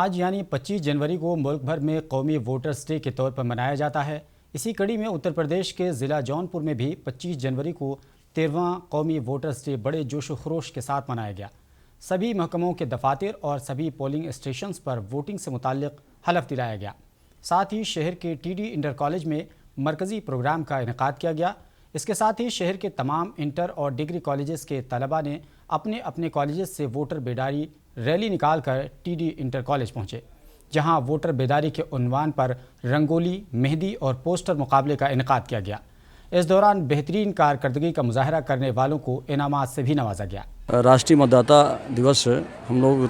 आज यानी 25 जनवरी को मुल्क भर में कौमी वोटर्स डे के तौर पर मनाया जाता है। इसी कड़ी में उत्तर प्रदेश के ज़िला जौनपुर में भी 25 जनवरी को 13वां कौमी वोटर्स डे बड़े जोश व खरोश के साथ मनाया गया। सभी महकमों के दफातर और सभी पोलिंग स्टेशंस पर वोटिंग से मुताल्लिक हलफ दिलाया गया। साथ ही शहर के TD इंटर कॉलेज में मरकज़ी प्रोग्राम का इनेकाद किया गया। इसके साथ ही शहर के तमाम इंटर और डिग्री कॉलेजेस के तलबा ने अपने अपने कॉलेजेस से वोटर बेदारी रैली निकालकर TD इंटर कॉलेज पहुंचे, जहां वोटर बेदारी के उन्वान पर रंगोली, मेहंदी और पोस्टर मुकाबले का इनेकाद किया गया। इस दौरान बेहतरीन कारकर्दगी का मुजाहरा करने वालों को इनामात से भी नवाजा गया। राष्ट्रीय मतदाता दिवस हम लोग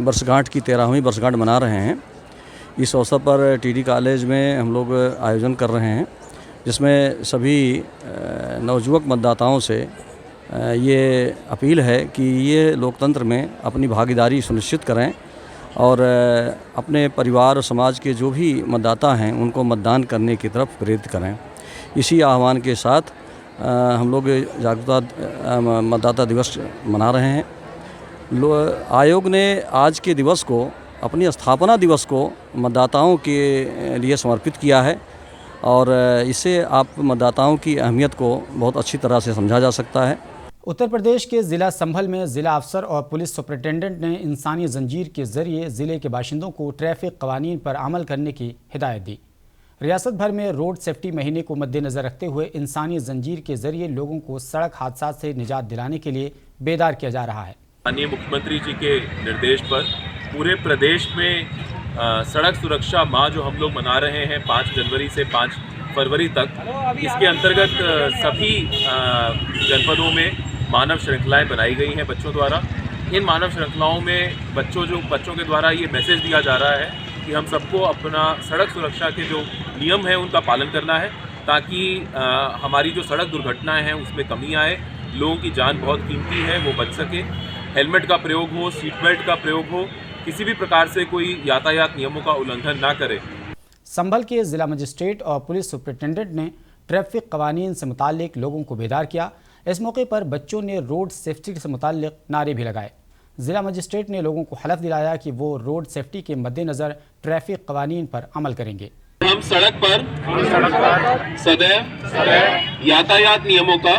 वर्षगांठ की 13वीं वर्षगांठ मना रहे हैं। इस अवसर पर TD कॉलेज में हम लोग आयोजन कर रहे हैं, जिसमें सभी नवजुवक मतदाताओं से ये अपील है कि ये लोकतंत्र में अपनी भागीदारी सुनिश्चित करें और अपने परिवार और समाज के जो भी मतदाता हैं उनको मतदान करने की तरफ प्रेरित करें। इसी आह्वान के साथ हम लोग जागरूकता मतदाता दिवस मना रहे हैं। आयोग ने आज के दिवस को, अपनी स्थापना दिवस को मतदाताओं के लिए समर्पित किया है और इससे आप मतदाताओं की अहमियत को बहुत अच्छी तरह से समझा जा सकता है। उत्तर प्रदेश के ज़िला संभल में ज़िला अफसर और पुलिस सुपरिटेंडेंट ने इंसानी जंजीर के ज़रिए ज़िले के बाशिंदों को ट्रैफिक कवानीन पर अमल करने की हिदायत दी। रियासत भर में रोड सेफ्टी महीने को मद्देनज़र रखते हुए इंसानी जंजीर के ज़रिए लोगों को सड़क हादसा से निजात दिलाने के लिए बेदार किया जा रहा है। माननीय मुख्यमंत्री जी के निर्देश पर पूरे प्रदेश में सड़क सुरक्षा माह जो हम लोग मना रहे हैं 5 जनवरी से 5 फरवरी तक, इसके अंतर्गत सभी जनपदों में मानव श्रृंखलाएं बनाई गई हैं बच्चों द्वारा। इन मानव श्रृंखलाओं में बच्चों के द्वारा ये मैसेज दिया जा रहा है कि हम सबको अपना सड़क सुरक्षा के जो नियम हैं उनका पालन करना है, ताकि हमारी जो सड़क दुर्घटनाएं हैं उसमें कमी आए। लोगों की जान बहुत कीमती है, वो बच सके। हेलमेट का प्रयोग हो, सीट बेल्ट का प्रयोग हो, किसी भी प्रकार से कोई यातायात नियमों का उल्लंघन ना करे। संभल के ज़िला मजिस्ट्रेट और पुलिस सुपरिटेंडेंट ने ट्रैफिक कवानीन से मुताल्लिक लोगों को बेदार किया। इस मौके पर बच्चों ने रोड सेफ्टी से मुताल्लिक नारे भी लगाए। ज़िला मजिस्ट्रेट ने लोगों को हलफ दिलाया कि वो रोड सेफ्टी के मद्देनज़र ट्रैफिक कवानीन पर अमल करेंगे। हम सड़क पर सदैव यातायात नियमों का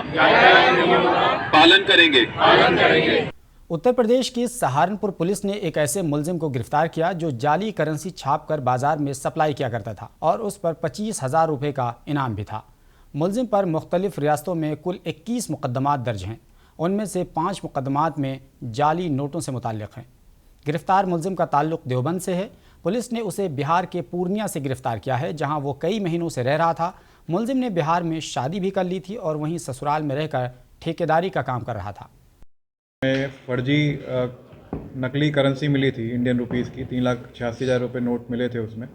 पालन करेंगे। उत्तर प्रदेश की सहारनपुर पुलिस ने एक ऐसे मुलजिम को गिरफ्तार किया जो जाली करेंसी छापकर बाजार में सप्लाई किया करता था और उस पर 25,000 रुपये का इनाम भी था। मुलजिम पर मुख्तलिफ रियासतों में कुल 21 मुकदमात दर्ज हैं। उनमें से 5 मुकदमात में जाली नोटों से मुताल्लिक हैं। गिरफ्तार मुलजिम का ताल्लुक देवबंद से है। पुलिस ने उसे बिहार के पूर्णिया से गिरफ्तार किया है, जहां वो कई महीनों से रह रहा था। मुलजिम ने बिहार में शादी भी कर ली थी और वहीं ससुराल में रहकर ठेकेदारी का काम कर रहा था। फर्जी नकली करेंसी मिली थी, इंडियन रुपीज़ की 3,86,000 रुपये नोट मिले थे उसमें।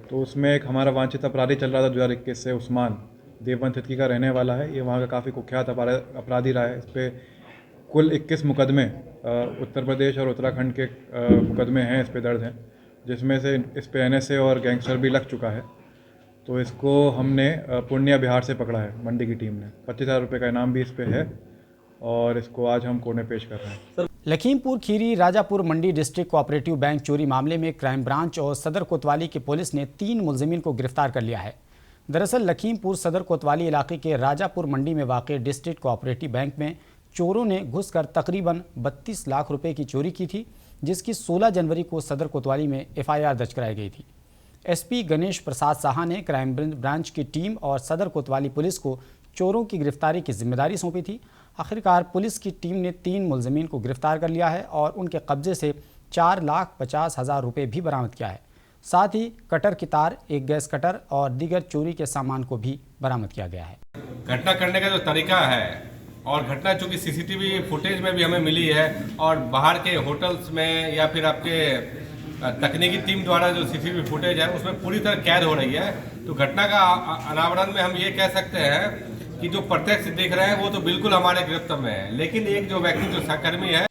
तो उसमें एक हमारा वांछित अपराधी चल रहा था 2021 से, उस्मान, देवबंद तितकी का रहने वाला है। ये वहाँ का काफ़ी कुख्यात अपराधी रहा है। इस पर कुल 21 मुकदमे उत्तर प्रदेश और उत्तराखंड के मुकदमे हैं इस पर दर्ज हैं, जिसमें से इस पर NSA और गैंगस्टर भी लग चुका है। तो इसको हमने पूर्णिया बिहार से पकड़ा है मंडी की टीम ने। 25,000 रुपये का इनाम भी इस पर है और इसको आज हम कोर्ट में पेश कर रहे हैं। लखीमपुर खीरी राजापुर मंडी डिस्ट्रिक्ट कोऑपरेटिव बैंक चोरी मामले में क्राइम ब्रांच और सदर कोतवाली की पुलिस ने 3 मुलजिमीन को गिरफ्तार कर लिया है। दरअसल लखीमपुर सदर कोतवाली इलाके के राजापुर मंडी में वाक़ डिस्ट्रिक्ट कोऑपरेटिव बैंक में चोरों ने घुसकर तकरीबन 32 लाख रुपए की चोरी की थी, जिसकी 16 जनवरी को सदर कोतवाली में FIR दर्ज कराई गई थी। SP गणेश प्रसाद साहा ने क्राइम ब्रांच की टीम और सदर कोतवाली पुलिस को चोरों की गिरफ्तारी की जिम्मेदारी सौंपी थी। आखिरकार पुलिस की टीम ने 3 मुलजिमीन को गिरफ्तार कर लिया है और उनके कब्जे से 4,50,000 रुपये भी बरामद किया है। साथ ही कटर की तार, एक गैस कटर और दीगर चोरी के सामान को भी बरामद किया गया है। घटना करने का जो तरीका है और घटना चूँकि CCTV फुटेज में भी हमें मिली है और बाहर के होटल्स में या फिर आपके तकनीकी टीम द्वारा जो CCTV फुटेज है उसमें पूरी तरह कैद हो रही है। तो घटना का अनावरण में हम ये कह सकते हैं कि जो प्रत्यक्ष देख रहे हैं वो तो बिल्कुल हमारे गिरफ्त में है, लेकिन एक जो व्यक्ति जो सहकर्मी है